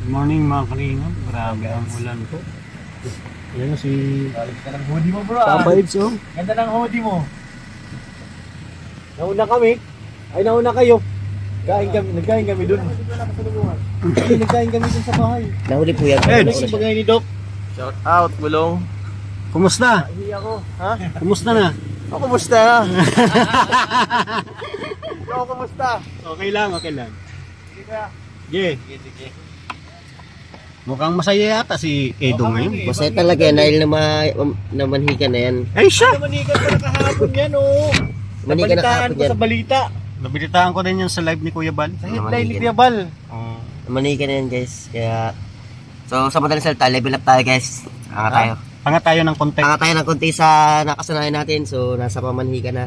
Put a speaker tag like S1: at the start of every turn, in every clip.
S1: Good morning mga kalingap. Grabe ang ulan po. Yan si
S2: Galit ka ng hoodie mo bro.
S1: Papa Eds oh.
S2: Ganda ng hoodie mo. Nauna kami. Ay nauna kayo. Nagkain kami dun. Nagkain kami dun sa bahay.
S3: Nahuli po yan.
S1: Eds!
S2: Ano bagay ni Doc?
S3: Shout out, Bulong.
S1: Kumusta?
S2: Hindi ako. Ha?
S1: Kumusta na?
S2: O kumusta? Ikaw kumusta?
S1: Okay lang, okay lang.
S2: Sige ka.
S1: Sige.
S2: Sige.
S1: Mukhang masaya yata si Edo ngayon.
S3: Masaya talaga yan dahil namanhikan na yan.
S1: Ay siya!
S2: Manikan pa nakahapon yan oh.
S3: Manikan na
S2: Nabalitaan
S3: kahapon
S2: ko
S3: yan.
S2: sa balita.
S1: Nabalitaan ko din yan sa live ni Kuya Bal.
S2: Sa headline ni Kuya Bal.
S1: Oh.
S3: Namanhikan na yan guys. Kaya, so sa madaling salita, level up tayo guys. Anga tayo.
S1: Panga tayo ng konti.
S3: Anga tayo ng konti sa nakasanayan natin. So nasa pamanhikan na.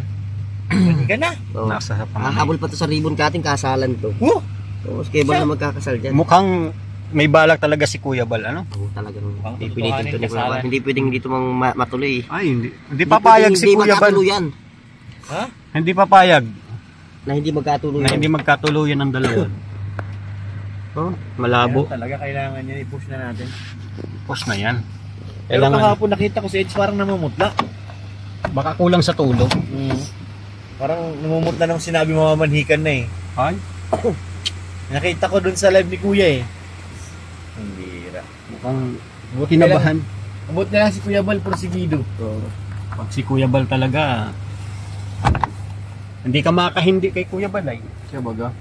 S2: Manikan na.
S3: So,
S1: Nasa pamanay.
S3: habol pa to sa ribbon cutting, kasalan to.
S2: Oh!
S3: So, mas kaya na magkakasal dyan.
S1: Mukhang may balak talaga si Kuya Bal, ano?
S3: Oo, talagang
S2: Mukhang
S3: pipilitin to ni Kuya
S2: kasalan.
S3: Bal. Hindi pwedeng dito matuloy.
S1: Ay, hindi papayag si Kuya Bal.
S3: Magkatuluyan.
S2: Ha?
S1: Hindi papayag
S3: Na hindi magkatuluyan.
S1: na hindi magkatuluyan ang dalawa. Oh, malabo.
S2: Ayan, talaga kailangan niya i-push na natin.
S1: Post na yan.
S2: Pero
S1: Kailangan,
S2: kahapon nakita ko si Edge parang namumutla.
S1: baka kulang sa tulog.
S2: Parang namumutla nung sinabi mamamanhikan na eh.
S1: Ay,
S2: Nakita ko dun sa live ni Kuya eh. Ang bira.
S1: mukhang kinabahan.
S2: Abot na lang si Kuya Bal porsigido.
S3: So,
S1: Pag si Kuya Bal talaga, hindi ka makahindi kay Kuya Bal ay. Siya baga.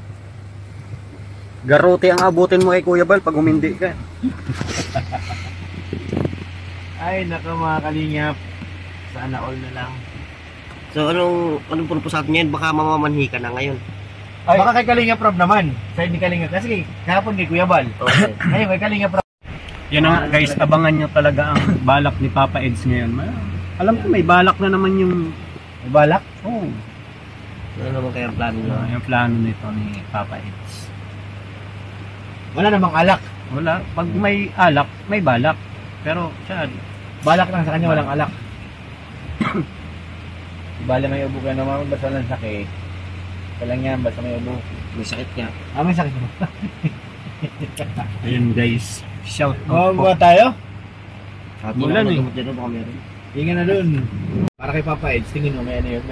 S1: Garote ang abutin mo kay Kuya Bal pag humindi ka.
S2: Ay, naka mga kalingap. Sana all na lang.
S3: so anong purpose natin ngayon? Baka mamamanhikan na ngayon.
S2: Ay, baka kay Kalingap Rob naman. Sa hindi Kalingap. Kasi kahapon kay Kuya Bal.
S3: Okay.
S2: Ngayon kay Kalingap Rob.
S1: Yan na nga guys, abangan nyo talaga ang balak ni Papa Eds ngayon. Alam ko may balak na naman yung
S2: May balak?
S1: oh,
S3: Ano naman kaya ang plano nyo?
S1: yung plano nito ni Papa Eds.
S2: Wala namang alak.
S1: Wala, pag may alak, may balak. Pero siya,
S2: Balak lang sa kanya, walang alak. Bale may ubo ka naman. Basta lang sakit. Walang yan, basta may ubo.
S3: May sakit ka.
S2: Ah, may sakit mo.
S1: ayun guys, shout out po.
S2: Mabuha tayo?
S1: Ulan eh.
S3: Dito baka meron.
S2: Tingnan na dun. Para kay Papa Edge, tingin mo may ano yun,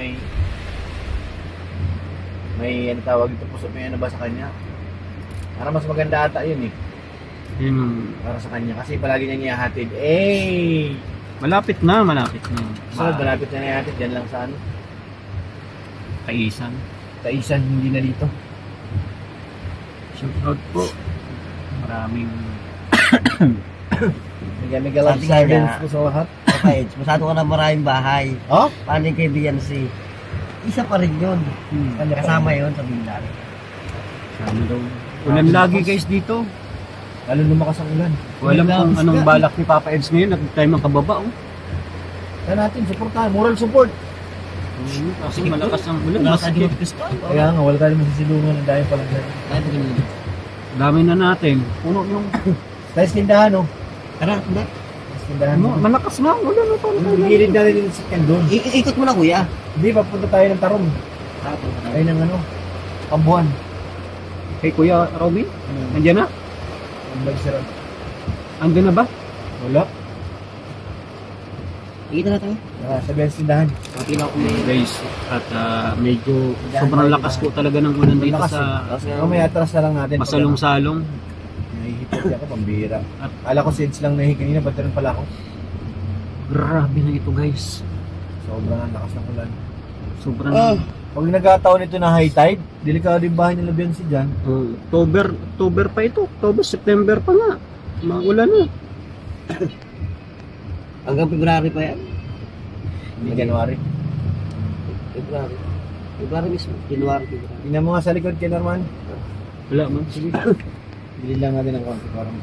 S2: may ano tawag ito, puso, may ano ba sa kanya? Para mas maganda ata yun eh,
S1: Yun,
S2: para sa kanya. Kasi palagi niya niyahatid. Eh!
S1: malapit na.
S2: So, malapit na niyahatid, dyan lang sa ano,
S1: Kaisan.
S2: Taisan, hindi na dito.
S1: Shout out po. Maraming
S2: Mega love
S3: Sabi
S2: silence
S3: niya-
S2: ko sa lahat.
S3: Okay, masyado ka na maraming bahay.
S2: Oh?
S3: Paano yung kaibigan si? Isa pa rin yun. Kasama yun sa bilang.
S1: sana daw. Ulan lagi guys dito.
S2: Lalo lumakas ang ulan.
S1: Alam kung anong balak ni Papa Eds ngayon. Nag-time ang kababa oh.
S2: Kaya natin, supportahan, moral support.
S1: Kasi malakas ang ulan.
S3: Wala ka
S1: Masikip.
S3: gusto.
S2: Kaya nga, wala tayo masisilungan ng dahil pala dyan.
S3: Tayo pa ganun.
S1: Dami na natin. Puno yung
S2: Tayo sa tindahan, oh.
S3: Tara, hindi.
S2: Sa tindahan.
S1: malakas na ang ulan.
S2: Gilid natin yung sakyan doon.
S3: Ikot mo na kuya.
S2: Hindi, papunta tayo ng Tarong. Ay ng ano, Kambuhan.
S1: Kay Kuya Robin, nandiyan na?
S2: Ang bagsira.
S1: Andun na ba?
S2: Wala.
S3: Ikita na tayo.
S2: Sabihan sa tindahan.
S3: Kapila ko may...
S1: Guys, at medyo sobrang lakas po talaga ng ulan dito
S2: Lakas,
S1: sa
S2: Mamaya atras na lang natin.
S1: masalong-salong.
S2: Nahihipot ako, pambira. Ala ko si Edge lang nahi kanina, ba't rin pala ako?
S1: Grabe na ito guys.
S2: Sobrang ang lakas ng ulan.
S1: Sobrang
S2: Pag nagkataon ito na high tide, delikado yung bahay ng Labian si Jan.
S1: October pa ito. October, September pa nga. Maulan na.
S3: Hanggang February pa yan.
S2: Hindi January.
S3: February. February mismo. January, February.
S2: Tingnan mo nga sa likod kay Norman.
S1: Wala man. Sige.
S2: Bilhin lang natin ng konti parang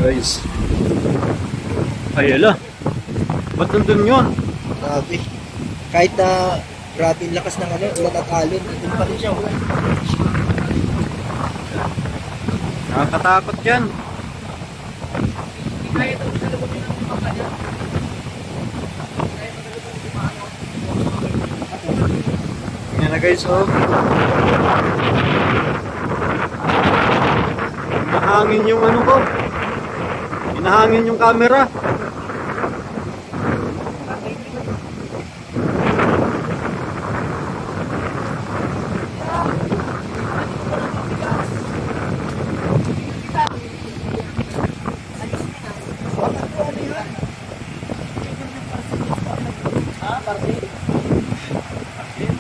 S1: Guys. Ay, ala. Ba't nandun yun?
S3: Grabe. Kahit na grabe yung lakas ng ano, ulat at alon, doon pa rin siya.
S1: Nakakatakot yan. Yan na guys, oh. Hinahangin yung ano ko. Hinahangin yung camera.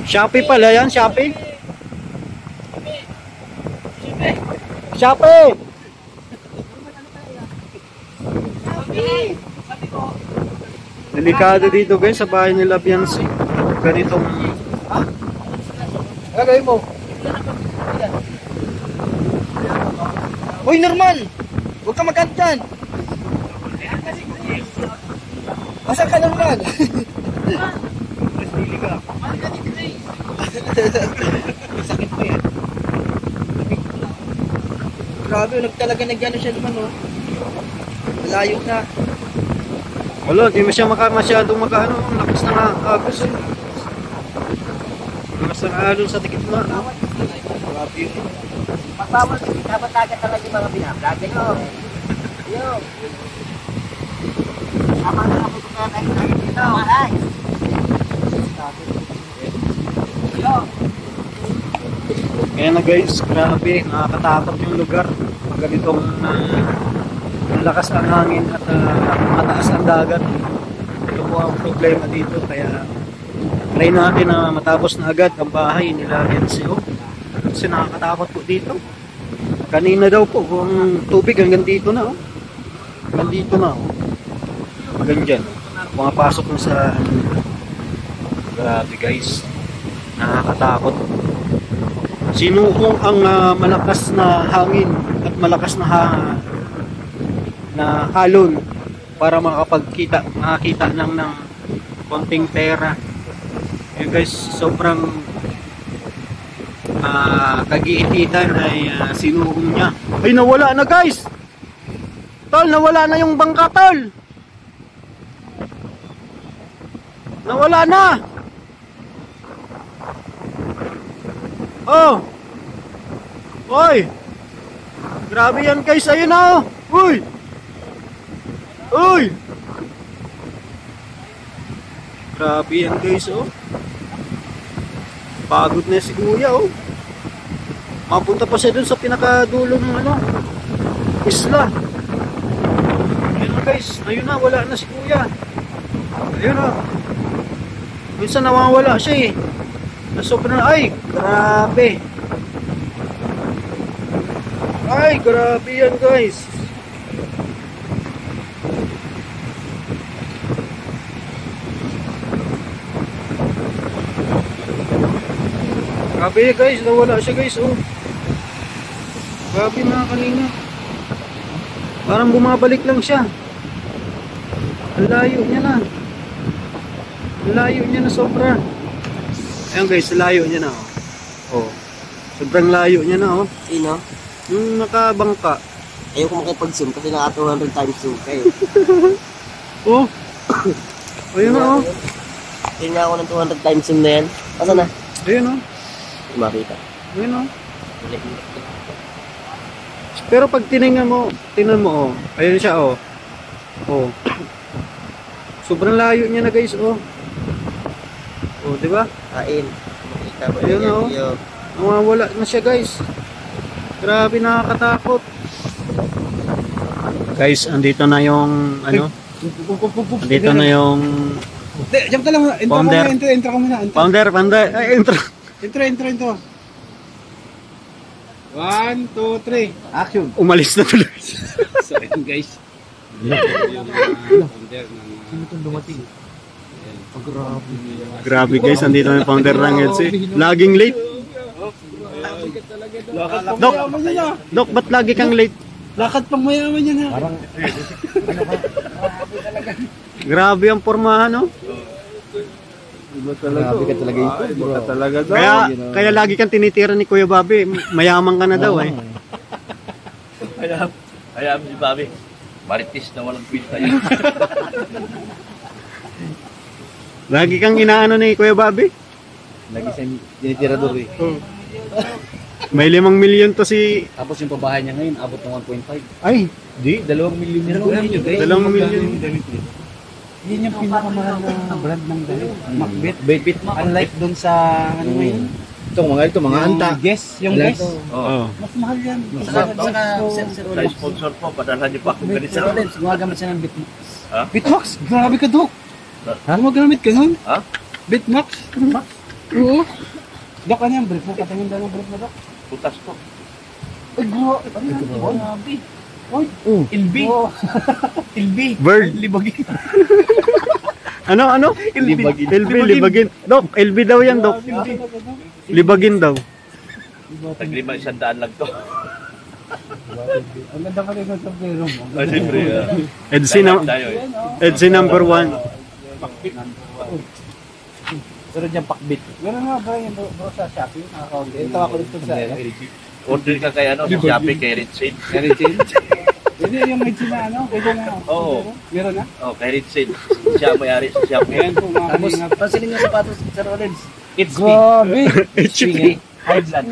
S1: Shopee pala yan, Shopee. Shopee! Delikado dito guys sa bahay nila Biancy. Ganitong
S3: Gagawin mo. Uy, Norman! Huwag ka magkantan. Asan ka, Norman? Sakit pa yan. Grabe, talaga nagyano siya naman, oh. Malayo na.
S1: wala, di mo siya masyadong makaano, lakas na agos eh. Lakas na alon sa tikit na. Grabe yun.
S4: Pagbawal, dapat agad talaga yung mga binablog. Yo. Tama na ako kung kaya dito. Ay. Yo.
S1: Kaya na guys, grabe, nakakatakot yung lugar. Pag ganitong malakas ang hangin at mataas ang dagat. Ito po ang problema dito. Kaya try natin na matapos na agad ang bahay nila NCO. Kasi nakakatakot po dito. Kanina daw po, ang tubig hanggang dito na. Hanggang dito na. Hanggang dyan. Pumapasok na sa... Grabe guys. Nakakatakot. Sinuong ang malakas na hangin at malakas na alon para makakita lang ng konting pera. Yun guys, sobrang kagiititan ay sinuong niya. Ay, nawala na guys! Tol, nawala na yung bangka, tol! Nawala na! Oh! Oy! Grabe yan guys, ayun na oh! Uy! Uy! Grabe yan guys oh! Pagod na si kuya oh! Mapunta pa siya dun sa pinakadulo ng ano, isla. Ayun na guys, ayun na, wala na si kuya. Ayun na. Minsan nawawala siya eh. Sobrang, ay, grabe. Ay, grabe yan guys. Grabe guys, nawala siya guys, oh. Grabe mga kanina. Parang bumabalik lang siya. Ang layo niya na. Ang layo niya na sobra. Ayan guys, layo niya na oh. Oh. Sobrang layo niya na oh.
S3: Sino?
S1: Yung nakabangka.
S3: Ayoko makipag-zoom kasi naka 200 times zoom kayo.
S1: Oh. Ayun na oh.
S3: Tingnan ako ng 200 times zoom na yan. Asa na?
S1: Ayun oh.
S3: Makita.
S1: Ayun oh. Pero pag tingnan mo oh. Ayun siya oh. Oh. Sobrang layo niya na guys oh. Oh, di ba?
S3: Kain. Makita mo
S1: Ayun
S3: yan,
S1: oh.
S3: Yo.
S1: Nawawala na siya guys. Grabe, nakakatakot. Guys, andito na yung ano? Andito na yung
S2: Diyan ka lang muna.
S1: Founder.
S2: Intro ka muna.
S1: founder. Ay, intro.
S2: Intro. 1, 2, 3. Action.
S1: Umalis na tuloy.
S2: So, ayun guys.
S1: Grabe guys, andito na yung founder ng EDSA. Laging late. Dok, Dok, ba't lagi kang late?
S2: Lakad pang mayaman yan ha.
S1: Grabe ang pormahan, no?
S2: Grabe ka talaga ito. Iba ka talaga daw.
S1: Kaya lagi kang tinitira ni Kuya Bobby. Mayaman ka na daw eh.
S5: Kaya si Bobby, maritis na walang kwenta yun.
S1: Lagi kang inaano ni Kuya Bobby?
S2: Lagi sa tinitirador eh.
S1: May 5 milyon to si...
S5: Tapos yung pabahay niya ngayon, abot ng 1.5.
S1: Ay, di.
S2: 2 milyon yun.
S1: 2 milyon.
S2: Yun yung pinakamahal na brand ng damit. Macbeth.
S5: Bit
S2: Unlike dun sa, ano mo yun?
S3: Ito mga anta.
S2: Guess, yung Guess.
S1: Oo.
S2: Mas mahal yan.
S4: Saka,
S5: Sa sponsor po, padalhan niyo pa akong ganito.
S4: Sir Rollins, gumagamit siya ng Bitmax.
S2: Bitmax? Grabe ka, Dok. Gumagamit ka nun?
S5: Ha?
S2: Bitmax? Oo. Dok, ano yung brief mo? Patingin daw ng brief mo, Dok.
S5: Putas ko.
S2: Ay, grabe. Oy,
S5: LB. LB.
S1: Bird.
S5: Libagin.
S1: Ano? Libagin. Dok, LB daw yan, Dok. Libagin daw.
S5: Taglima 100 lang to.
S2: Ang ganda ka rin sa playroom.
S5: Siyempre.
S1: EDC number 1.
S2: Pero dyan pakbit. Gano'n nga ba yung bro sa Shopee? Ito ako dito sa
S5: Order ka kay ano, sa Shopee, kay Ritz-Aid.
S2: Hindi yung medyo na ano? Pwede na.
S5: Oo.
S2: Meron na?
S5: Oh, kay Ritz-Aid. Siya may-ari sa Shopee.
S2: Ayan po mga
S4: Tapos,
S2: kalingap.
S4: pansinin yung sapatos ni Sir Rollins.
S5: It's me.
S2: Grabe!
S1: HP.
S5: High blood.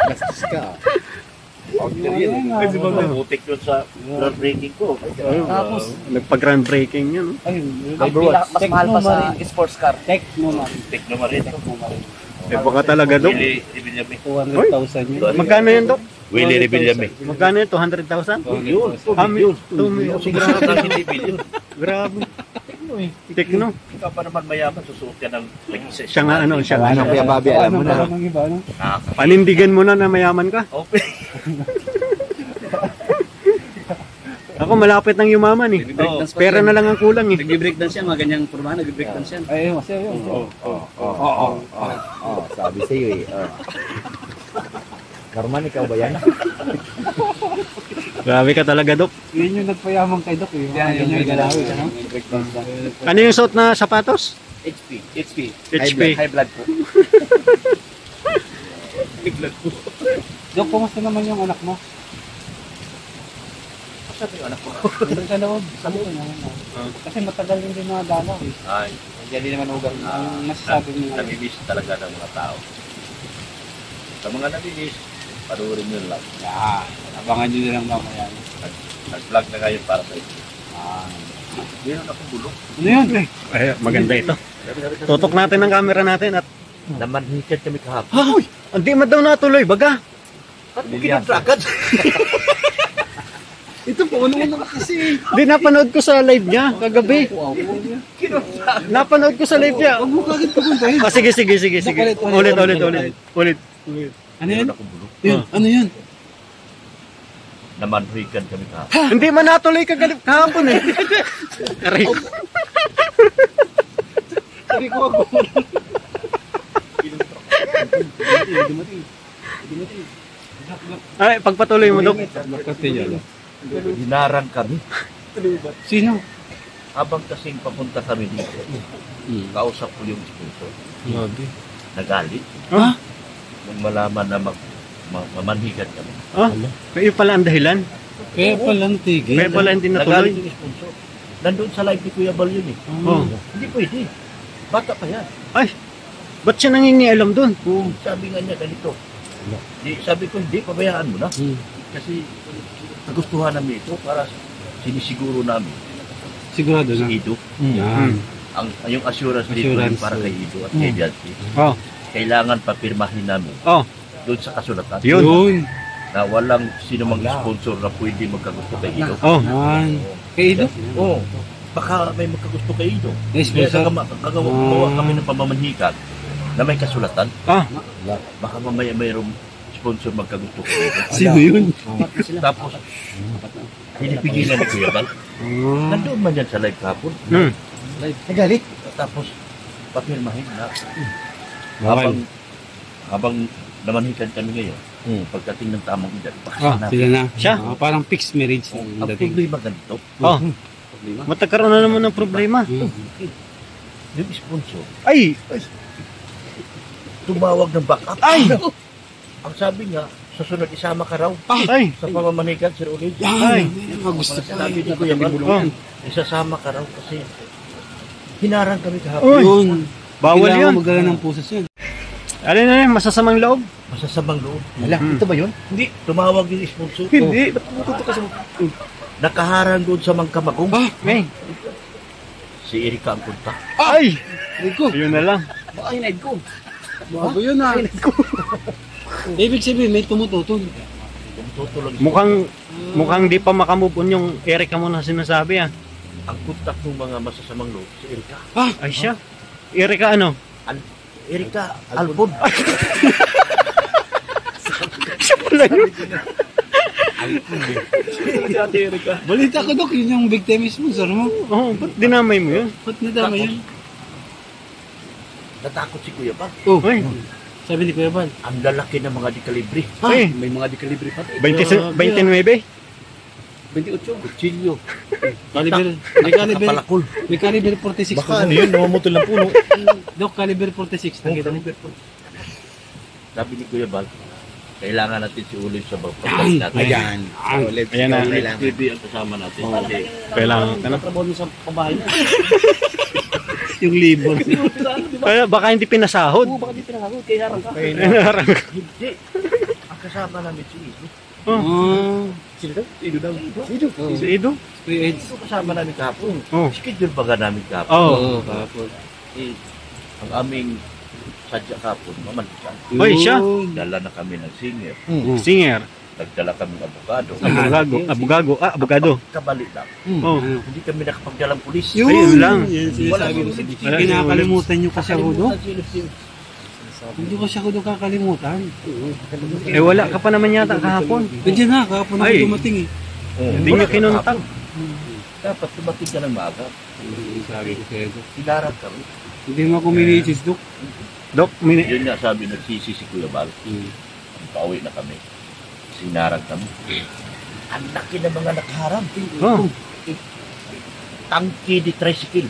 S3: Gastos ka.
S5: Ay, di ba butik yun sa groundbreaking ko.
S4: Tapos,
S1: Nagpa-groundbreaking yan.
S4: mas mahal pa sa sports car.
S2: Techno
S5: Techno Marin.
S1: Eh, baka talaga, Dok.
S5: Willie Revillame.
S2: 200,000 yun.
S1: Magkano yan, Dok?
S5: Willie Revillame.
S1: Magkano yun? 200,000?
S5: Yun.
S1: Yun. 2 million.
S5: Sigurado na hindi billion.
S1: Grabe. Tekno.
S5: Ikaw pa naman mayaman, susuot ka ng nag-isa.
S1: Siya nga ano, siya nga.
S3: Ano kuya Bobby, alam mo na.
S2: Ano ng iba, no?
S1: Panindigan mo na mayaman ka.
S5: Okay.
S1: Ako malapit ng yumaman eh.
S5: Oo.
S1: Pera na lang ang kulang eh.
S4: Nag-break dance yan, mga ganyang pormahan, nag-break dance yan.
S2: Ay, masaya yun.
S3: Sabi sa'yo eh. Norman, ikaw ba yan?
S1: Grabe ka talaga, Dok.
S2: Yun yung nagpayaman kay Dok eh. Yan yung galawin, ano?
S1: Ano yung suot na sapatos?
S5: HP.
S1: HP.
S5: High blood po.
S2: Dok, kumusta naman yung anak mo?
S5: Sabi yung anak ko.
S2: Nandun sa loob. Sabi ko naman. Kasi matagal din din mga dalaw eh.
S5: Ay,
S2: Hindi naman ugat. Ang masasabi mo nga.
S5: namimiss talaga ng mga tao. Sa mga namimiss, panuorin nyo lang.
S2: Yan. Abangan nyo na lang mamaya.
S5: Nag-vlog na ngayon para sa inyo. Meron akong bulok.
S2: Ano yun?
S1: Ay, maganda ito. Tutok natin ang camera natin at
S5: Namanhikan kami kahapon.
S1: Hoy! Hindi man daw natuloy, baga.
S5: Ba't mo kinadrakan?
S2: Ito po, ano kasi?
S1: Hindi, napanood ko sa live niya kagabi. Napanood ko sa live niya.
S2: Huwag mo kagad pupuntahin.
S1: Sige. Ulit.
S2: Ano yun?
S5: Meron akong bulok.
S2: Yun, ano yun?
S5: Namanhikan kami kahapon.
S1: Hindi man natuloy kahapon eh. Aray.
S2: Sabi ko ako.
S1: Ay, pagpatuloy mo, Dok.
S5: Hinarang kami.
S2: Sino?
S5: Habang kasing papunta kami dito, kausap ko yung sponsor. Nagalit.
S1: Ah?
S5: Nung malaman na mamanhikan kami.
S1: Ah? Kayo pala ang dahilan.
S2: Kaya palang tigil.
S1: Kaya pala hindi
S5: Nagalit
S1: natuloy.
S5: yung sponsor. Nandun sa live ni Kuya Bal yun eh.
S1: Oh.
S5: Hindi pwede. Bata pa yan.
S1: Ay, ba't siya nangingialam dun?
S5: Sabi nga niya ganito. Sabi ko, hindi, pabayaan mo na. Kasi nagustuhan namin ito para sinisiguro namin
S2: Sigurado
S5: si
S2: na.
S5: Ido.
S2: Yan.
S5: Yung assurance dito
S2: Assurance.
S5: para kay Ido at kay Bianchi.
S1: Oh.
S5: Kailangan papirmahin namin
S1: Oh.
S5: doon sa kasulatan
S1: Yun.
S5: na walang sino mang sponsor na pwede magkagusto kay Ido.
S1: Oh.
S2: Yan. Kay Ido?
S5: Oo. Baka may magkagusto kay Ido.
S2: Yes,
S5: Kaya
S2: sponsor.
S5: kagawa kami ng pamamanhikan na may kasulatan.
S1: Ah.
S5: Baka mamaya mayroong sponsor magkagusto kay Ido.
S2: Sino yun?
S5: Tapos, pinipigilan ni Kuya Bal. Nandoon man yan sa live kahapon.
S3: Nagalit.
S5: Tapos, papirmahin na.
S2: Bawal.
S5: Habang namanhikan kami ngayon, pagdating ng tamang edad,
S2: Ah, sila na.
S1: Siya?
S2: Parang fixed marriage.
S5: ang problema ganito,
S1: Oh. Matagkaroon na naman ng problema.
S5: yung sponsor,
S1: Ay!
S5: tumawag ng backup.
S1: Ay!
S5: Ang sabi nga, susunod isama ka raw
S1: Ay!
S5: sa pamamanhikan, Sir Ulig.
S1: Ay!
S2: Gusto ko.
S5: Sabi ni Kuya Bal,
S1: Oh.
S5: isasama ka raw kasi hinarang kami kahapon.
S1: Uy!
S2: Yun.
S1: Bawal
S2: Kailangan
S1: yun.
S2: magdala ng pusas yun.
S1: Alin na yun, masasamang loob?
S5: Masasamang loob.
S2: Ala, ito ba yun?
S5: Hindi, tumawag yung sponsor.
S2: Hindi, ba't pumututo ka sa...
S5: Nakaharang doon sa Mangkamagong.
S1: May.
S5: Si Erika ang punta.
S1: Ay!
S2: Rico,
S1: Ayun na lang.
S2: baka hinaid ko. Bago yun ah. Ibig sabihin, may tumututol.
S5: Tutulog.
S1: Mukhang di pa makamove on yung Erika mo na sinasabi ah.
S5: Ang kontak ng mga masasamang loob, si Erika.
S1: Ay siya. Erika ano?
S5: Erika Albon.
S1: Siya pala yun.
S2: Balita ko, Dok, yun yung big time sponsor mo.
S1: Oo, ba't dinamay mo yun?
S2: Ba't nadama yun?
S5: Natakot si Kuya Bal.
S2: Oh,
S1: Ay,
S2: sabi ni Kuya Bal.
S5: Ang lalaki ng mga dikalibre.
S1: ay,
S2: May mga dekalibre pa.
S1: 29.
S2: 28.
S5: Kutsilyo.
S2: Caliber, may caliber,
S5: Kapalakol.
S2: may caliber 46.
S3: Baka ano yun, namamutol ng puno.
S2: Dok, caliber 46. Nakita mo?
S5: Sabi ni Kuya Bal, kailangan natin si Ulit sa pagkakas natin.
S3: Ayan. Ulit.
S1: Ayan na.
S3: Kailangan.
S5: TV ang kasama natin. Kasi
S1: Kailangan ka na.
S2: Trabaho niyo sa pabahay niya. Yung libon.
S1: Kaya baka hindi pinasahod.
S2: Baka di pinahagod, kaya harang ka.
S5: hindi. Ang kasama namin si Ido.
S2: Oh. Sino daw? Ido daw. Ido.
S1: Si Edo?
S2: Kuya Eds.
S5: Ito kasama namin kahapon.
S1: Oh.
S5: Schedule ba namin kahapon?
S1: Oh.
S2: kapon.
S5: Eh, ang aming sadya kahapon, mamalisan.
S1: Hoy, siya.
S5: Dala na kami ng singer.
S1: Singer.
S5: Nagdala kami ng abogado.
S1: Abogado.
S5: Kabali lang.
S1: Oh.
S5: Hindi kami nakapagdalang pulis.
S1: Ayun lang.
S2: Yan sinasabi ko.
S1: Wala.
S2: Kinakalimutan nyo kasi ako, Dok.
S5: Nakalimutan.
S2: Hindi ko siya ko kakalimutan.
S1: Eh wala ka pa naman yata kahapon.
S2: Nandiyan na, kahapon ako
S1: Ay.
S2: dumating eh.
S1: Hindi nyo kinuntak.
S5: Dapat tumating ka ng maaga.
S2: Sabi ko sa'yo, Dok.
S5: Sigarat kami.
S2: Hindi mo ako minisis, Dok.
S1: Dok,
S5: Yun nga sabi, nagsisi si Kuya Bal. Pauwi na kami. Sinarang kami. Ang laki ng mga nakaharap.
S1: Oh.
S5: Tangki di tricycle.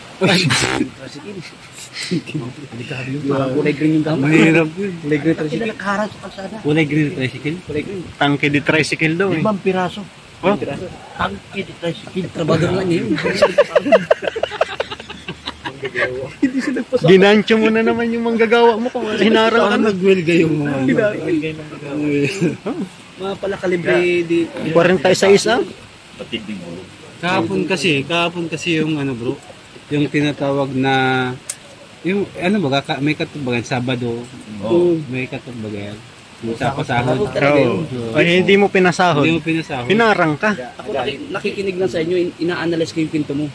S2: Kulay green yung dama. Mahirap yun. Kulay green
S5: Tangki na nakaharap sa kalsada.
S2: Kulay green na tricycle? Kulay green.
S1: Tangke di tricycle daw eh.
S5: 5 piraso.
S1: Oh.
S5: Tangki di tricycle.
S2: Trabador lang yun.
S1: Ginancho mo na naman yung manggagawa mo kung hinarang ka
S2: Parang
S1: na.
S2: nagwelga yung mga mga pala kalibre di.
S1: 46 ah.
S5: Matinding gulo.
S2: Kahapon kasi yung ano bro, yung tinatawag na yung ano ba may katubagan Sabado.
S5: Oo.
S2: May katubagan. Yung sa pasahod.
S1: Oo. Ay, hindi mo pinasahod.
S2: Hindi mo pinasahod.
S1: Hinarang ka.
S6: Ako nakikinig lang sa inyo, ina-analyze ko yung pinto mo.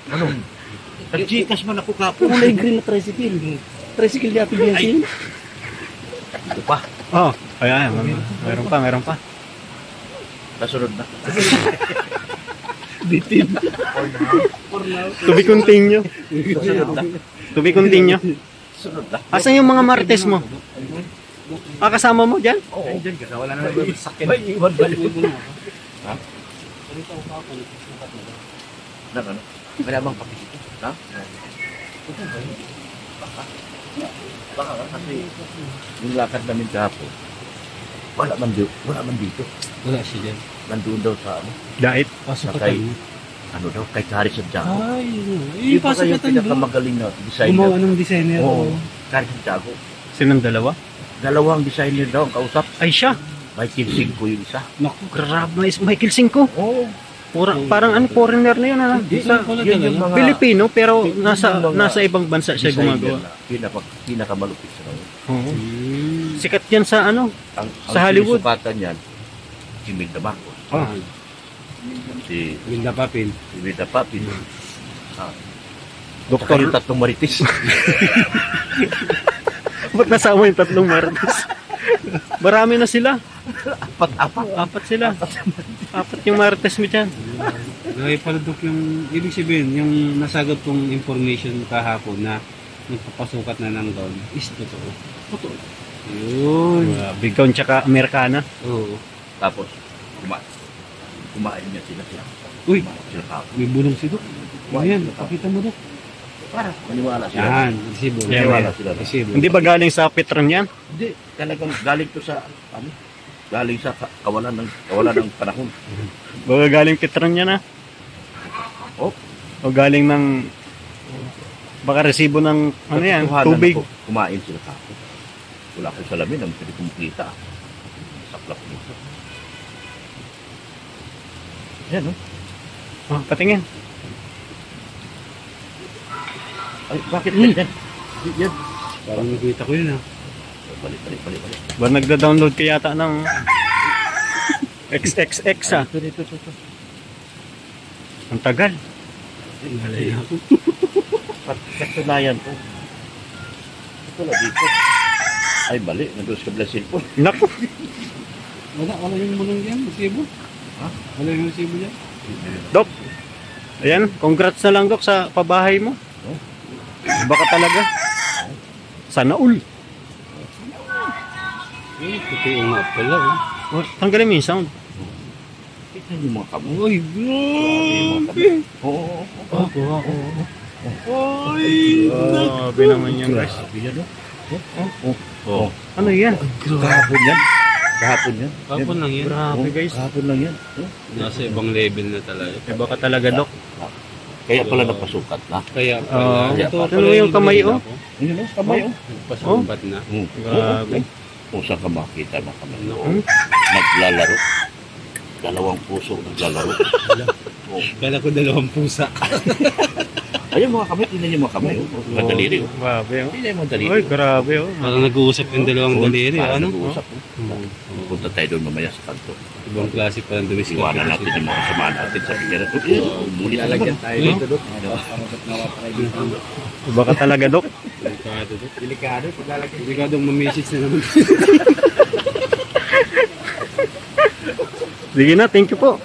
S5: Nag-Gcash man ako kapon.
S6: Kulay green na tricycle. Tricycle di api biyasin.
S5: Ito pa.
S1: Oh, ayan, meron pa.
S5: Kasunod na.
S1: Bitin. To be continue.
S5: Kasunod na.
S1: To be continue.
S5: Sunod na.
S1: Asan yung mga martes mo? Ah, kasama mo dyan?
S5: Oo. Diyan ka. Wala na naman sakit. May iwan ba yun? Ha? Nang ano? Malamang kape dito. Ha? Baka kasi yung lakad namin kahapon, wala man dito.
S2: Wala siya dyan.
S5: Nandun daw sa ano,
S1: Dait.
S5: sa kay, ano daw, kay Kari Santiago.
S2: Ay,
S5: Yung pa yung
S2: pasakatan bro.
S5: pinakamagaling na designer.
S2: Gumawa ng designer.
S5: Oo, Kari Santiago.
S1: Sinong dalawa?
S5: Dalawang designer daw ang kausap.
S1: Ay siya.
S5: Michael Cinco yung isa.
S1: Naku, grabe na is Michael Cinco.
S5: Oo.
S1: Parang ano, foreigner na yun. Ano?
S5: Yun yung mga
S1: Pilipino, pero nasa
S5: yung mga
S1: nasa ibang bansa siya
S5: designer
S1: gumagawa.
S5: na pinakamalupit sa ngayon.
S1: Oo. Sikat yan sa ano?
S5: Ang
S1: Sa Hollywood.
S5: sinusukatan yan, si Milda Marcos.
S1: Oh.
S5: Si
S2: Linda Papin.
S5: Milda Papin.
S1: Doktor.
S5: Saka yung tatlong marites.
S1: Ba't nasama yung tatlong martes? Marami na sila. Apat sila. Apat yung martes mo dyan.
S2: Lagi pala Dok yung, ibig sabihin, yung nasagap kong information kahapon na nagpapasukat na ng gown is totoo. Totoo. Yun.
S1: Big Gown tsaka Americana.
S2: Oo.
S5: Tapos, kumain niya sila.
S2: Uy,
S5: Kumain sila kapon.
S2: may bulong si Dok. Ayan, pakita mo Dok.
S5: Para, maniwala sila.
S2: Yan, resibo.
S5: Maniwala sila.
S2: Resibo.
S1: Hindi ba galing sa Petron yan?
S5: Hindi, talagang galing to sa, ano, galing sa kawalan ng panahon.
S1: Baka galing Petron yan ah.
S5: Oh,
S1: O galing ng baka resibo ng ano yan,
S5: katotohanan
S1: tubig.
S5: ako, kumain sila kapon. Wala akong salamin, ang pwede kong kita. Saklap dito. Yan, oh.
S1: Oh, patingin.
S5: Ay, bakit yan? Yan.
S2: Parang nakita ko yun ah.
S5: Balik.
S1: Ba nagda-download ka yata ng XXX ah.
S5: Ito.
S1: Ang tagal.
S2: Malay ako.
S5: Katunayan ko. Ito na dito. Ay, balik. Nandun sa kabila cellphone.
S1: Naku.
S2: Wala yung mulong yan, resibo.
S5: Ha?
S2: Wala yung resibo yan.
S1: Dok. Ayan, congrats na lang Dok sa pabahay mo.
S5: Oh.
S1: Baka talaga. Sana all.
S2: Puti yung nga pala.
S1: Oh, tanggalin mo yung sound.
S5: Kita niyo mga kamay.
S2: Uy,
S5: Grabe. Oo.
S1: Grabe naman yan guys.
S5: Grabe yan, oh.
S1: Ano yan?
S5: Kahapon yan.
S2: kapon lang yan.
S1: Grabe guys.
S5: Kahapon lang yan.
S2: Nasa ibang level na talaga.
S1: Baka talaga Dok.
S5: Kaya pala napasukat na.
S2: Kaya pala.
S1: Ito yung kamay oh.
S5: Yun, oh, kamay, oh.
S2: Pasumbat na.
S1: Grabe.
S5: Kung saan ka makita mga kamay.
S2: Naku.
S5: Naglalaro. Dalawang puso naglalaro.
S2: Kala ko 2 pusa.
S5: Ayun mga kamay, tingnan niyo mga kamay. Mga daliri.
S1: Grabe oh.
S5: Tingnan mo daliri.
S1: Uy, grabe oh.
S2: Parang nag-uusap yung 2 daliri.
S5: Parang
S2: Ano?
S5: nag-uusap. Punta tayo doon mamaya sa kanto.
S2: Ibang klase pa ng dumis.
S5: Iwanan natin yung mga kasama natin sa bigyan natin. Muli talaga.
S3: tayo dito, Dok.
S1: Baka talaga Dok.
S2: Delikado to.
S3: Delikado, paglalagay.
S2: Delikadong ma-message na naman.
S1: Sige na, thank you po.